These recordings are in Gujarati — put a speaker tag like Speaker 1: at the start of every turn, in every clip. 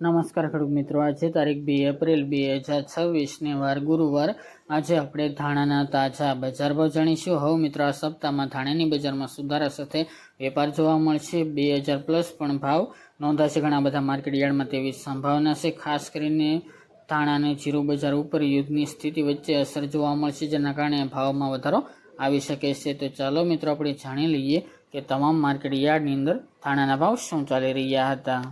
Speaker 1: નમસ્કાર ખેડૂત મિત્રો, આજે તારીખ 2 એપ્રિલ 2026 વાર ગુરુવાર। આજે આપણે ધાણાના તાજા બજાર ભાવ જાણીશું। હવે મિત્રો, આ સપ્તાહમાં ધાણાની બજારમાં સુધારા સાથે વેપાર જોવા મળશે। 2000 પ્લસ પણ ભાવ નોંધાશે ઘણા બધા માર્કેટ યાર્ડમાં તેવી સંભાવના છે। ખાસ કરીને ધાણા અને જીરું બજાર ઉપર યુદ્ધની સ્થિતિ વચ્ચે અસર જોવા મળશે, જેના કારણે ભાવમાં વધારો આવી શકે છે। તો ચાલો મિત્રો, આપણે જાણી લઈએ કે તમામ માર્કેટ યાર્ડની અંદર ધાણાના ભાવ શું ચાલી રહ્યા હતા।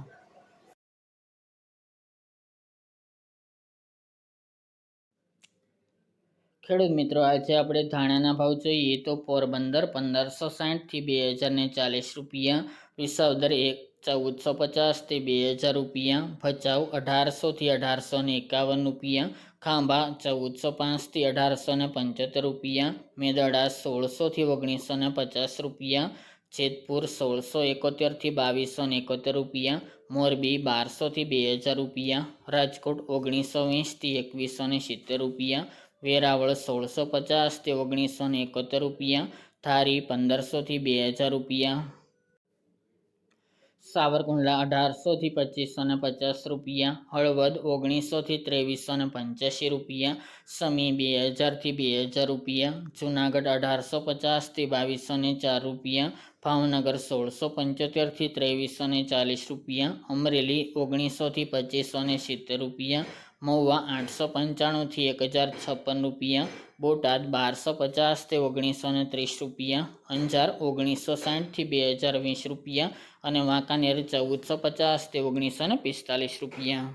Speaker 1: ખેડૂત મિત્રો, આજે આપણે ધાણાના ભાવ જોઈએ તો પોરબંદર 1560 થી 2040 રૂપિયા, વિસાવદર 1450 થી 2000 રૂપિયા, ભચાઉ 1800 થી 1851 રૂપિયા, ખાંભા 1405 થી 1875 રૂપિયા, મેદરડા 1600 થી 1950 રૂપિયા, જેતપુર 1671 થી 2271 રૂપિયા, મોરબી 1200 થી 2000 રૂપિયા, રાજકોટ 1920 થી 2170 રૂપિયા, વેરાવળ 1650 થી 1971 રૂપિયા, થારી 1500 થી 2000 રૂપિયા, સાવરકુંડલા 1800 થી 2550 રૂપિયા, હળવદ 1900 થી 2385 રૂપિયા, સમી 2000 થી 2000 રૂપિયા, જુનાગઢ 1850 થી 2204 રૂપિયા, ભાવનગર 1675 થી 2340 રૂપિયા, અમરેલી 1900 થી 2570 રૂપિયા, મહુવા 895 થી 1056 રૂપિયા, બોટાદ 1250 થી 1930 રૂપિયા, અંજાર 1960 થી 2020 રૂપિયા અને વાંકાનેર 1450 થી 1945 રૂપિયા।